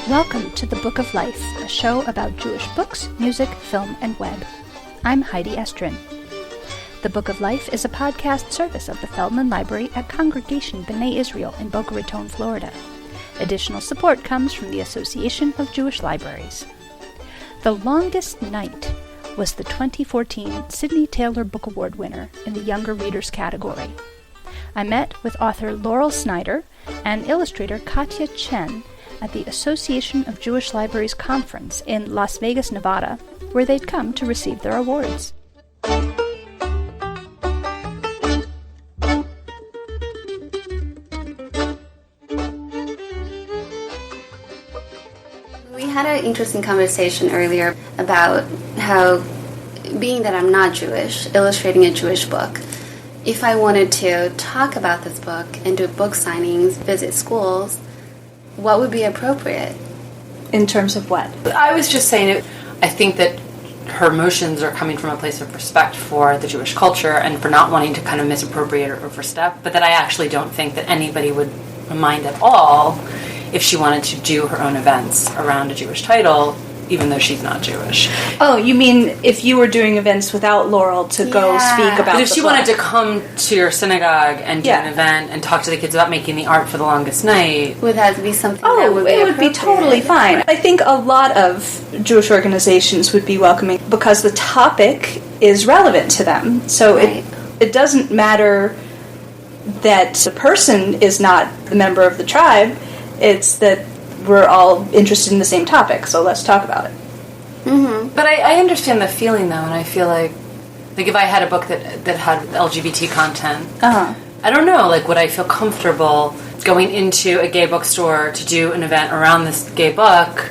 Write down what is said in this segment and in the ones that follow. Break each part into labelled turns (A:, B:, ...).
A: Welcome to The Book of Life, a show about Jewish books, music, film, and web. I'm Heidi Estrin. The Book of Life is a podcast service of the Feldman Library at Congregation B'nai Israel in Boca Raton, Florida. Additional support comes from the Association of Jewish Libraries. The Longest Night was the 2014 Sidney Taylor Book Award winner in the Younger Readers category. I met with author Laurel Snyder and illustrator Catia Chen at the Association of Jewish Libraries conference in Las Vegas, Nevada, where they'd come to receive their awards.
B: We had an interesting conversation earlier about how, being that I'm not Jewish, illustrating a Jewish book, if I wanted to talk about this book and do book signings, visit schools, what would be appropriate?
A: In terms of what?
C: I was just saying, I think that her emotions are coming from a place of respect for the Jewish culture and for not wanting to kind of misappropriate or overstep, but that I actually don't think that anybody would mind at all if she wanted to do her own events around a Jewish title, even though she's not Jewish.
A: Oh, you mean if you were doing events without Laurel to go speak about
C: But if she
A: book.
C: wanted to come to your synagogue and do an event and talk to the kids about making the art for the longest night...
B: Would that be something that would be
A: it would be totally fine. I think a lot of Jewish organizations would be welcoming because the topic is relevant to them. So it doesn't matter that the person is not a member of the tribe, it's that we're all interested in the same topic, so let's talk about it.
C: Mm-hmm. But I understand the feeling, though, and I feel like if I had a book that had LGBT content, I don't know, would I feel comfortable going into a gay bookstore to do an event around this gay book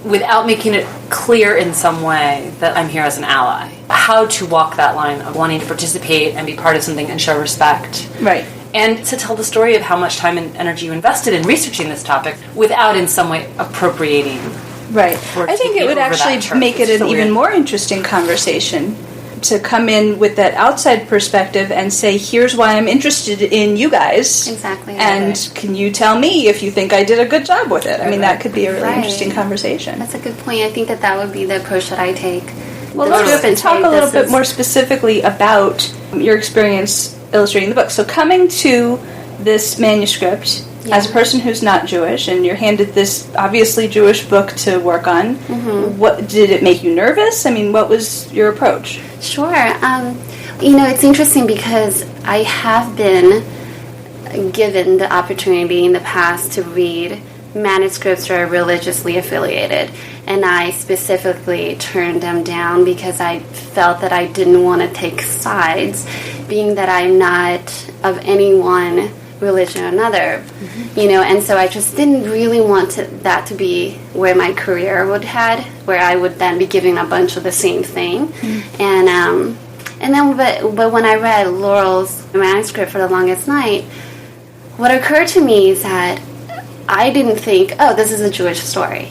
C: without making it clear in some way that I'm here as an ally? How to walk that line of wanting to participate and be part of something and show respect.
A: Right.
C: And to tell the story of how much time and energy you invested in researching this topic without in some way appropriating.
A: Right. I think it would actually make it an even more interesting conversation to come in with that outside perspective and say, here's why I'm interested in you guys.
B: Exactly.
A: And can you tell me if you think I did a good job with it? I mean, that could be a really interesting conversation.
B: That's a good point. I think that would be the approach that I take.
A: Well, let's talk a little bit more specifically about your experience illustrating the book. So coming to this manuscript as a person who's not Jewish, and you're handed this obviously Jewish book to work on, what did it make you nervous? I mean, what was your approach?
B: Sure. It's interesting because I have been given the opportunity in the past to read manuscripts that are religiously affiliated, and I specifically turned them down because I felt that I didn't want to take sides, being that I'm not of any one religion or another, and so I just didn't really want that to be where my career would head, where I would then be giving a bunch of the same thing, but when I read Laurel's manuscript for The Longest Night, what occurred to me is that I didn't think, this is a Jewish story.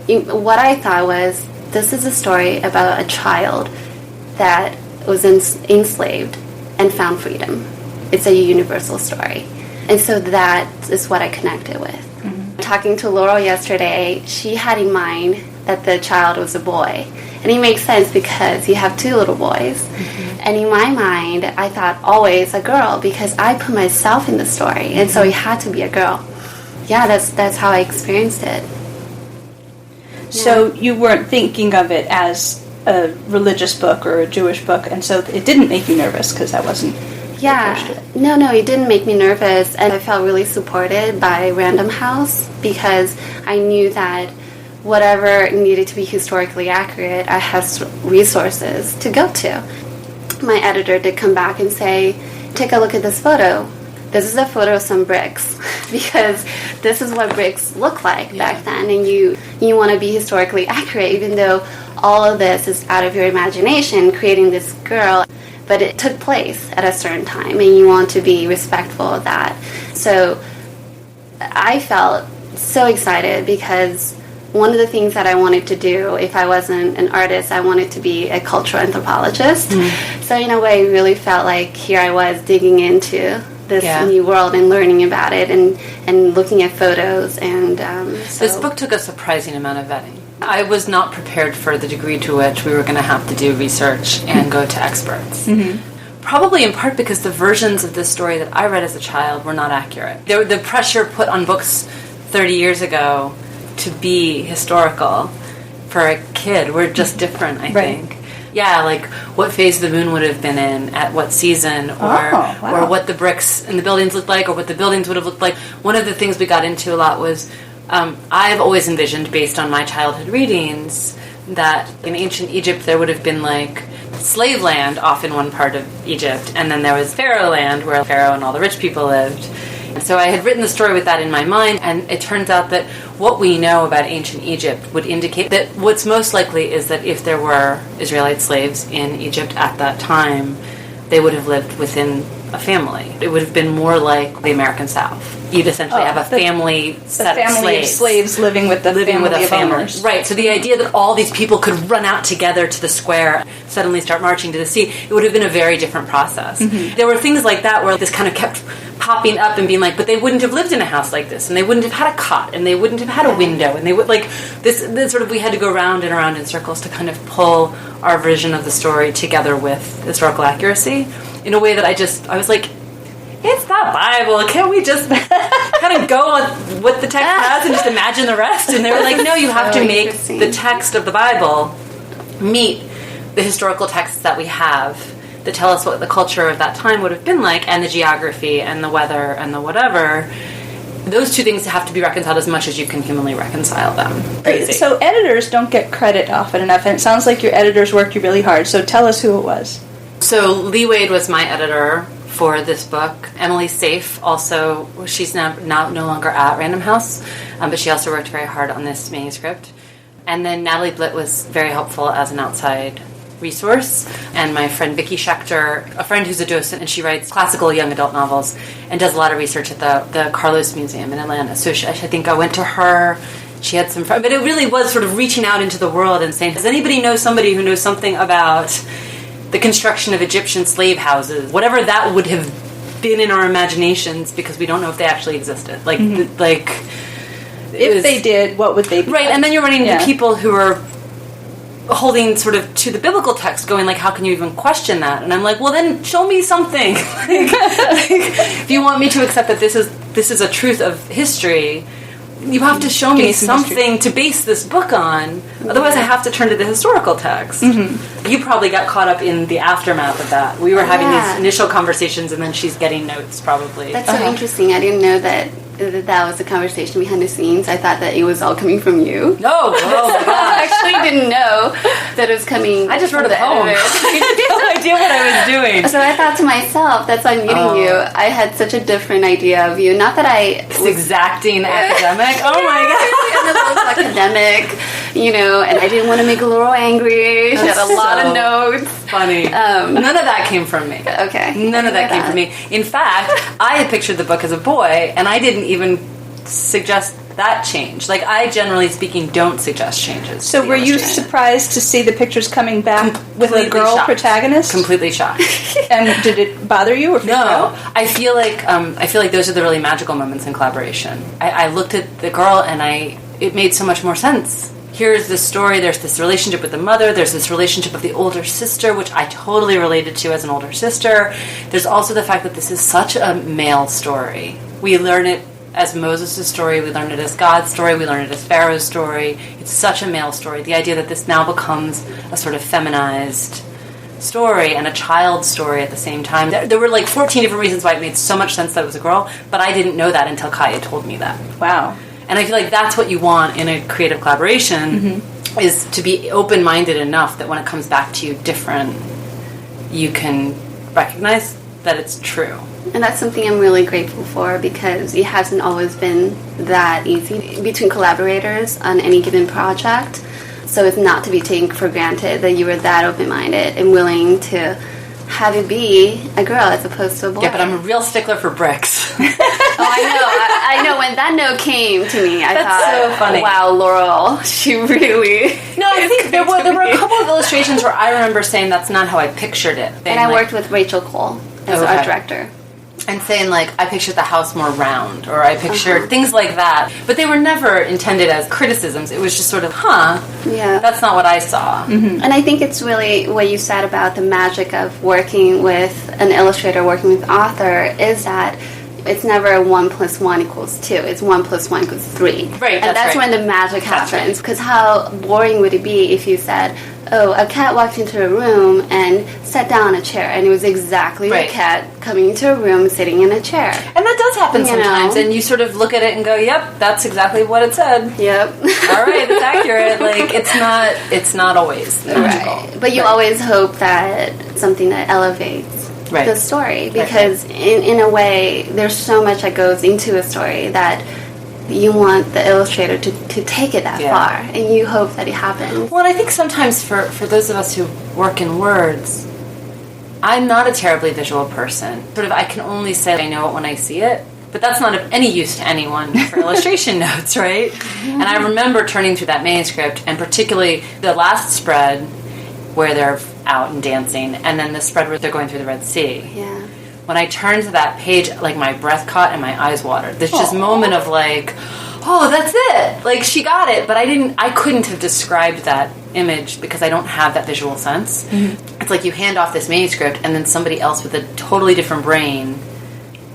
B: What I thought was, this is a story about a child that was enslaved and found freedom. It's a universal story. And so that is what I connected with. Mm-hmm. Talking to Laurel yesterday, she had in mind that the child was a boy. And it makes sense because you have two little boys. Mm-hmm. And in my mind, I thought always a girl because I put myself in the story. And so it had to be a girl. Yeah, that's how I experienced it.
A: So you weren't thinking of it as a religious book or a Jewish book, and so it didn't make you nervous because that wasn't...
B: No, it didn't make me nervous, and I felt really supported by Random House because I knew that whatever needed to be historically accurate, I had resources to go to. My editor did come back and say, take a look at this photo. This is a photo of some bricks because this is what bricks look like back then, and you want to be historically accurate even though all of this is out of your imagination, creating this girl, but it took place at a certain time and you want to be respectful of that. So I felt so excited because one of the things that I wanted to do if I wasn't an artist, I wanted to be a cultural anthropologist. So in a way, it really felt like here I was digging into this new world and learning about it and looking at photos. And
C: this book took a surprising amount of vetting. I was not prepared for the degree to which we were going to have to do research and go to experts. Mm-hmm. Probably in part because the versions of this story that I read as a child were not accurate. The pressure put on books 30 years ago to be historical for a kid were just different, I think. Yeah, like what phase the moon would have been in at what season, or what the bricks and the buildings looked like, or what the buildings would have looked like. One of the things we got into a lot was I've always envisioned, based on my childhood readings, that in ancient Egypt there would have been like slave land off in one part of Egypt, and then there was Pharaoh land where Pharaoh and all the rich people lived. And so I had written the story with that in my mind, and it turns out that what we know about ancient Egypt would indicate that what's most likely is that if there were Israelite slaves in Egypt at that time, they would have lived within a family. It would have been more like the American South. You'd essentially have a family set of
A: slaves living with a family.
C: Right, so the idea that all these people could run out together to the square, suddenly start marching to the sea, it would have been a very different process. Mm-hmm. There were things like that where this kind of kept popping up and being like, but they wouldn't have lived in a house like this, and they wouldn't have had a cot, and they wouldn't have had a window, and they would, like, this sort of, we had to go round and around in circles to kind of pull our version of the story together with historical accuracy in a way that I was like, it's the Bible. Can't we just kind of go on what the text has and just imagine the rest? And they were like, no, you have to make the text of the Bible meet the historical texts that we have that tell us what the culture of that time would have been like, and the geography and the weather and the whatever. Those two things have to be reconciled as much as you can humanly reconcile them. Crazy.
A: So editors don't get credit often enough, and it sounds like your editors worked you really hard. So tell us who it was.
C: So Lee Wade was my editor for this book. Emily Safe also, she's now no longer at Random House, but she also worked very hard on this manuscript. And then Natalie Blitt was very helpful as an outside resource, and my friend Vicki Schechter, a friend who's a docent, and she writes classical young adult novels and does a lot of research at the Carlos Museum in Atlanta. So I think I went to her. She had some friends, but it really was sort of reaching out into the world and saying, does anybody know somebody who knows something about the construction of Egyptian slave houses, whatever that would have been in our imaginations, because we don't know if they actually existed. Like,
A: if they did, what would they be?
C: Right, and then you're running into people who are holding sort of to the biblical text, going like, how can you even question that? And I'm like, well, then show me something. If you want me to accept that this is a truth of history, you have to show me something to base this book on. Otherwise, I have to turn to the historical text. Mm-hmm. You probably got caught up in the aftermath of that. We were having these initial conversations, and then she's getting notes, probably.
B: That's so interesting. I didn't know that was the conversation behind the scenes. I thought that it was all coming from you.
C: No, oh my God.
B: I actually didn't know that it was coming.
C: I just wrote a poem. I had no idea what I was doing.
B: So I thought to myself, that's why I'm meeting you. I had such a different idea of you. Not that I
C: was exacting academic. Oh my God.
B: I'm a little academic, and I didn't want to make Laurel angry. She had a lot of notes.
C: Funny. None of that came from me.
B: Okay.
C: None of that came from me. In fact, I had pictured the book as a boy, and I didn't even suggest that change. Like, I, generally speaking, don't suggest changes.
A: So were you surprised to see the pictures coming back with a girl protagonist?
C: Completely shocked.
A: And did it bother you or freak you out?
C: I feel like those are the really magical moments in collaboration. I looked at the girl, and it made so much more sense. Here's this story, there's this relationship with the mother, there's this relationship of the older sister, which I totally related to as an older sister. There's also the fact that this is such a male story. We learn it as Moses' story, we learn it as God's story, we learn it as Pharaoh's story. It's such a male story. The idea that this now becomes a sort of feminized story and a child's story at the same time. There were like 14 different reasons why it made so much sense that it was a girl, but I didn't know that until Catia told me that.
A: Wow.
C: And I feel like that's what you want in a creative collaboration, is to be open-minded enough that when it comes back to you different, you can recognize that it's true.
B: And that's something I'm really grateful for, because it hasn't always been that easy between collaborators on any given project. So it's not to be taken for granted that you were that open-minded and willing to have it be a girl as opposed to a boy.
C: Yeah, but I'm a real stickler for bricks.
B: I know. When that note came to me, I thought,
C: so funny.
B: Wow, Laurel, she really...
C: No, I think there were a couple of illustrations where I remember saying that's not how I pictured it.
B: And I worked with Rachel Cole as our director.
C: and saying, like, I pictured the house more round, or I pictured things like that. But they were never intended as criticisms. It was just sort of, that's not what I saw.
B: Mm-hmm. And I think it's really what you said about the magic of working with an illustrator, working with author, is that it's never 1 + 1 = 2. It's 1 + 1 = 3.
C: Right,
B: and that's when the magic happens. Because how boring would it be if you said, oh, a cat walked into a room and sat down on a chair, and it was exactly a cat coming into a room, sitting in a chair.
C: And that does happen sometimes, and you sort of look at it and go, yep, that's exactly what it said.
B: Yep.
C: All right, it's accurate. Like, it's not always magical.
B: Right. But you always hope that something that elevates the story, because in a way, there's so much that goes into a story that you want the illustrator to take it that far, and you hope that it happens.
C: Well, and I think sometimes for those of us who work in words, I'm not a terribly visual person. Sort of, I can only say I know it when I see it, but that's not of any use to anyone for illustration notes, right? And I remember turning through that manuscript, and particularly the last spread where they're out and dancing, and then the spread where they're going through the Red Sea.
B: Yeah.
C: When I turned to that page, like, my breath caught and my eyes watered. There's just moment of, like, oh, that's it! Like, she got it, but I couldn't have described that image because I don't have that visual sense. Mm-hmm. It's like you hand off this manuscript, and then somebody else with a totally different brain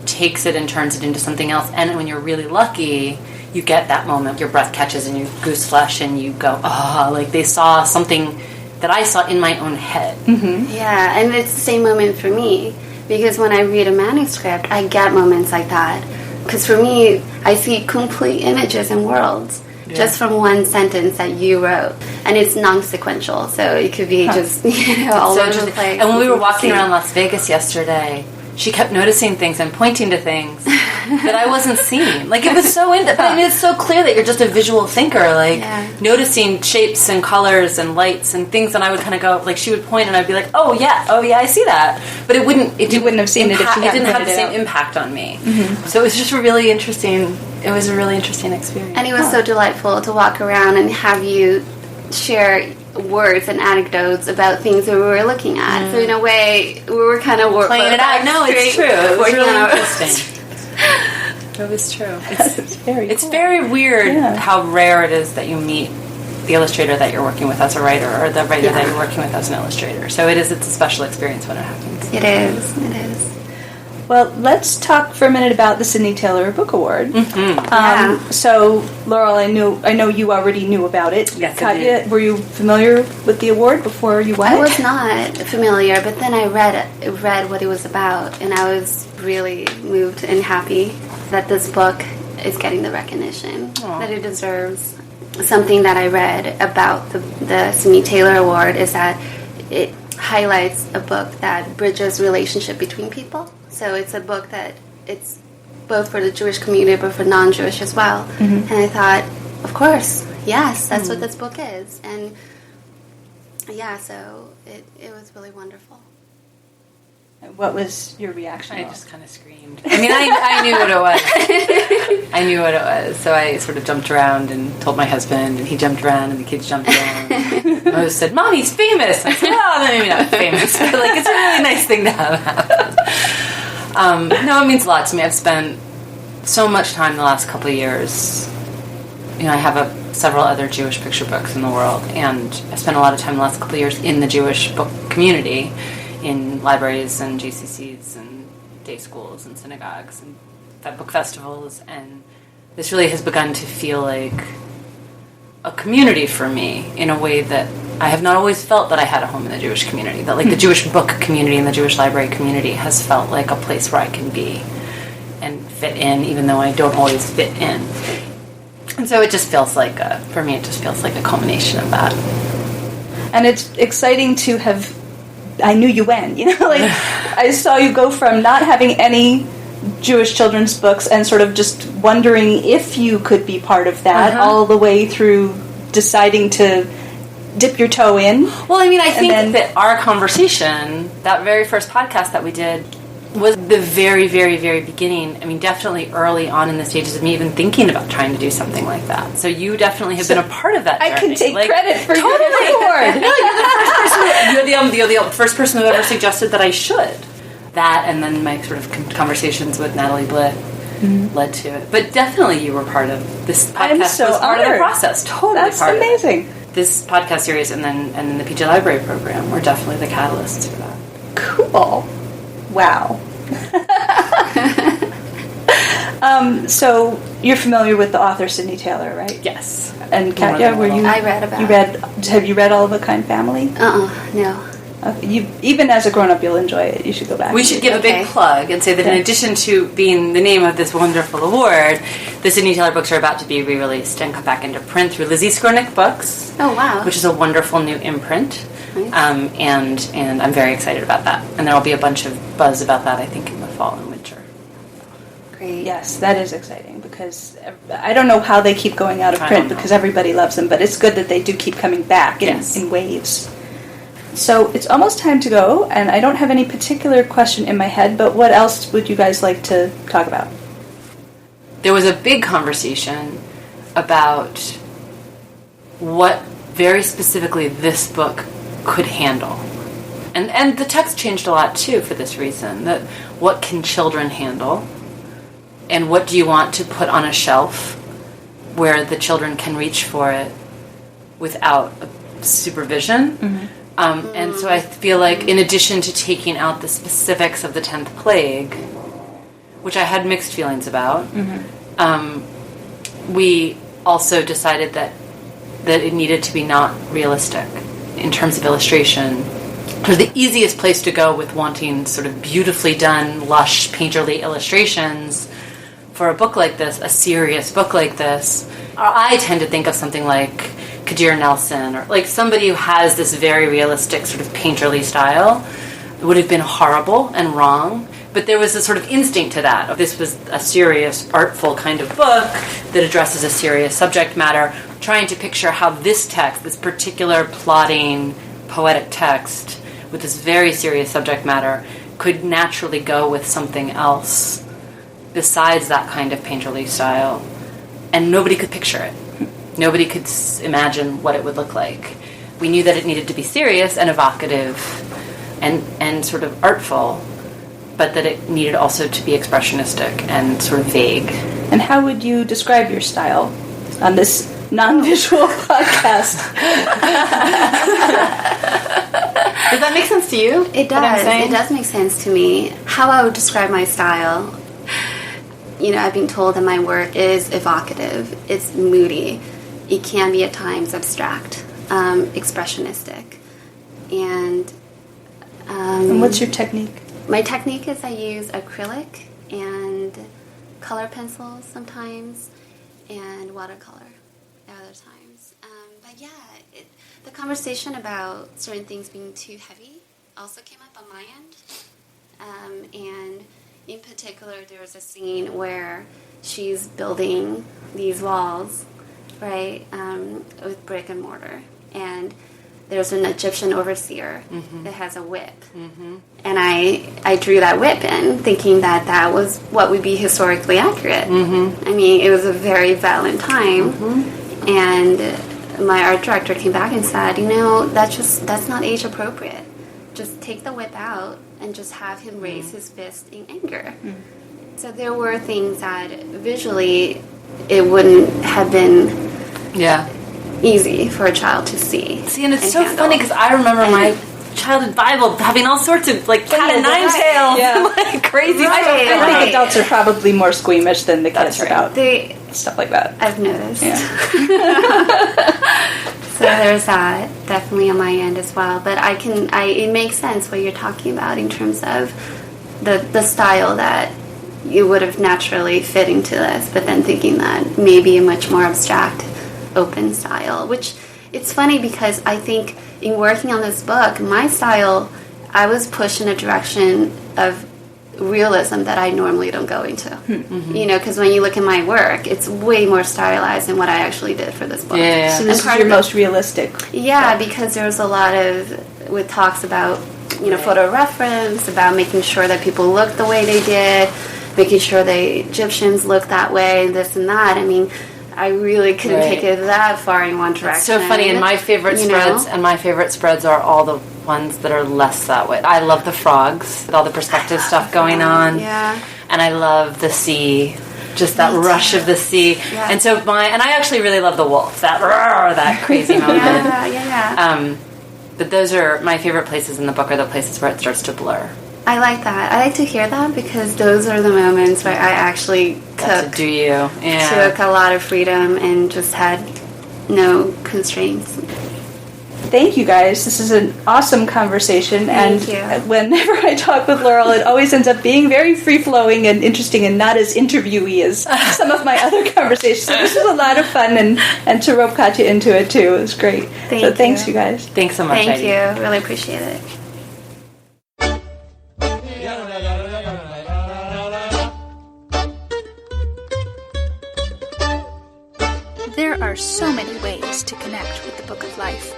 C: takes it and turns it into something else, and when you're really lucky, you get that moment, your breath catches and you goose flesh, and you go, like they saw something that I saw in my own head.
B: Mm-hmm. Yeah, and it's the same moment for me. Because when I read a manuscript, I get moments like that. Because for me, I see complete images and worlds just from one sentence that you wrote. And it's non-sequential, so it could be just, all over the place.
C: And when we were walking around Las Vegas yesterday, she kept noticing things and pointing to things that I wasn't seeing. Like, it was so but I mean, it's so clear that you're just a visual thinker, like, noticing shapes and colors and lights and things, and I would kind of go, like, she would point and I'd be like, oh yeah, I see that. But you wouldn't have seen it if she hadn't. It didn't have the same impact on me. Mm-hmm. So it was just it was a really interesting experience.
B: And it was so delightful to walk around and have you share words and anecdotes about things that we were looking at. So in a way, we were kind of
C: playing it out. No, it's true. It was really interesting. It was true. It's very weird how rare it is that you meet the illustrator that you're working with as a writer, or the writer that you're working with as an illustrator. So it's a special experience when it happens.
B: It is.
A: Well, let's talk for a minute about the Sidney Taylor Book Award. Mm-hmm. So, Laurel, I know you already knew about it.
C: Yes,
A: Catia, were you familiar with the award before you went?
B: I was not familiar, but then I read what it was about, and I was really moved and happy that this book is getting the recognition that it deserves. Something that I read about the Sidney Taylor Award is that it highlights a book that bridges relationship between people. So it's a book that it's both for the Jewish community but for non-Jewish as well. Mm-hmm. And I thought, of course, yes, that's what this book is. And so it was really wonderful.
A: What was your reaction?
C: I just kind of screamed. I mean, I knew what it was. I knew what it was. So I sort of jumped around and told my husband, and he jumped around, and the kids jumped around. Mose said, "Mommy's famous." I said, "Well, maybe not famous, but like it's a really nice thing to have happen." No, it means a lot to me. I've spent so much time the last couple of years. I have several other Jewish picture books in the world, and I spent a lot of time the last couple of years in the Jewish book community, in libraries and GCCs and day schools and synagogues and book festivals, and this really has begun to feel like a community for me in a way that I have not always felt that I had a home in the Jewish community, that like the Jewish book community and the Jewish library community has felt like a place where I can be and fit in, even though I don't always fit in. And so it just feels like, for me, it just feels like a culmination of that.
A: And it's exciting to have, I knew you went, I saw you go from not having any Jewish children's books and sort of just wondering if you could be part of that, all the way through deciding to dip your toe in.
C: Well, I mean, I think that our conversation, that very first podcast that we did, was the very, very, very beginning. I mean, definitely early on in the stages of me even thinking about trying to do something like that. So you definitely have been a part of that journey.
A: I can take credit for your award.
C: No, you're the first person. You're the first person who ever suggested that I should. that, and then my sort of conversations with Natalie Blitt led to it. But definitely you were part of this podcast. Was part of the process. Totally
D: That's
C: part
D: amazing.
C: of it. This podcast series and then the PJ Library program were definitely the catalysts for that.
D: Cool. Wow. So you're familiar with the author Sydney Taylor, right?
C: Yes.
D: And Catia, were you?
B: I read about
D: Have you read All of a Kind Family?
B: No.
D: Even as a grown-up, you'll enjoy it. You should go back.
C: We should give a big plug and say that in addition to being the name of this wonderful award, the Sydney Taylor books are about to be re-released and come back into print through Lizzie Skornick Books.
B: Oh, wow.
C: Which is a wonderful new imprint.
B: Nice.
C: And I'm very excited about that. And there will be a bunch of buzz about that, I think, in the fall and winter.
B: Great.
D: Yes, that is exciting because I don't know how they keep going out of print because everybody loves them, but it's good that they do keep coming back in waves. So it's almost time to go, and I don't have any particular question in my head, but what else would you guys like to talk about?
C: There was a big conversation about what very specifically this book could handle. And the text changed a lot, too, for this reason. That what can children handle? And what do you want to put on a shelf where the children can reach for it without supervision? Mm-hmm. And so I feel like in addition to taking out the specifics of the 10th plague, which I had mixed feelings about, we also decided that it needed to be not realistic in terms of illustration. Because the easiest place to go with wanting sort of beautifully done, lush, painterly illustrations for a book like this, a serious book like this, I tend to think of something like Kadir Nelson, or like somebody who has this very realistic sort of painterly style. It would have been horrible and wrong, but there was a sort of instinct to that. This was a serious, artful kind of book that addresses a serious subject matter, trying to picture how this text, this particular plotting, poetic text, with this very serious subject matter, could naturally go with something else besides that kind of painterly style. And nobody could picture it. Nobody could imagine what it would look like. We knew that it needed to be serious and evocative and sort of artful, but that it needed also to be expressionistic and sort of vague.
D: And how would you describe your style on this non-visual podcast?
B: Does that make sense to you? It does. It does make sense to me. How I would describe my style, I've been told that my work is evocative. It's moody. It can be at times abstract, expressionistic. And
D: what's your technique?
B: My technique is I use acrylic and color pencils sometimes and watercolor at other times. But yeah, the conversation about certain things being too heavy also came up on my end. And in particular, there was a scene where she's building these walls, right, with brick and mortar. And there's an Egyptian overseer that has a whip. Mm-hmm. And I drew that whip in, thinking that was what would be historically accurate. Mm-hmm. I mean, it was a very violent time. Mm-hmm. And my art director came back and said, that's not age appropriate. Just take the whip out and just have him raise his fist in anger. Mm. So there were things that visually it wouldn't have been easy for a child to see.
C: See, and it's so funny because I remember my childhood Bible having all sorts of like cat and nine tails, like crazy.
D: Right, I think adults are probably more squeamish than the kids about stuff like that.
B: I've noticed. So there's that definitely on my end as well. But it makes sense what you're talking about in terms of the style that you would have naturally fit into this, but then thinking that maybe a much more abstract, open style, which it's funny because I think in working on this book, my style, I was pushed in a direction of realism that I normally don't go into. Mm-hmm. Because when you look at my work, it's way more stylized than what I actually did for this book.
D: Yeah. So this is your most realistic.
B: Yeah, because there's a lot with talks about, photo reference, about making sure that people look the way they did, making sure the Egyptians look that way, this and that. I mean, I really couldn't take it that far in one direction.
C: It's so funny, and my favorite spreads are all the ones that are less that way. I love the frogs, with all the perspective stuff going on.
B: Yeah.
C: And I love the sea, just that rush of the sea.
B: Yeah.
C: And so I actually really love the wolf, that crazy moment.
B: Yeah.
C: But those are my favorite places in the book, are the places where it starts to blur.
B: I like that. I like to hear that because those are the moments where I actually took a lot of freedom and just had no constraints.
D: Thank you, guys. This is an awesome conversation.
B: Thank you.
D: Whenever I talk with Laurel, it always ends up being very free-flowing and interesting and not as interviewee as some of my other conversations. So this was a lot of fun, and to rope Catia into it, too. It was great. Thanks, you guys.
C: Thanks so much,
B: Thank
C: Heidi.
B: you. Really appreciate it.
A: There are so many ways to connect with the Book of Life.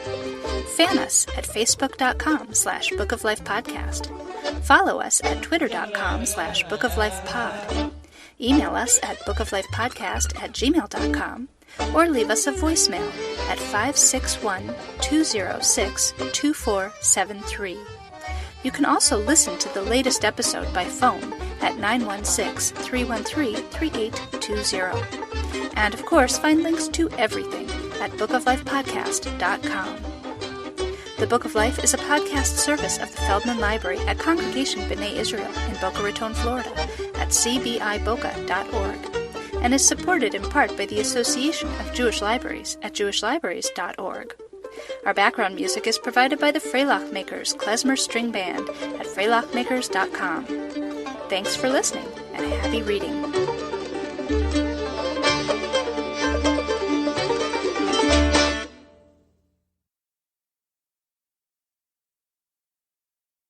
A: Fan us at facebook.com/bookoflifepodcast. Follow us at twitter.com/bookoflifepod. Email us at bookoflifepodcast@gmail.com or leave us a voicemail at 561-206-2473. You can also listen to the latest episode by phone at 916-313-3820. And, of course, find links to everything at bookoflifepodcast.com. The Book of Life is a podcast service of the Feldman Library at Congregation B'nai Israel in Boca Raton, Florida, at cbiboca.org, and is supported in part by the Association of Jewish Libraries at jewishlibraries.org. Our background music is provided by the Freilach Makers Klezmer String Band at freilachmakers.com. Thanks for listening, and happy reading.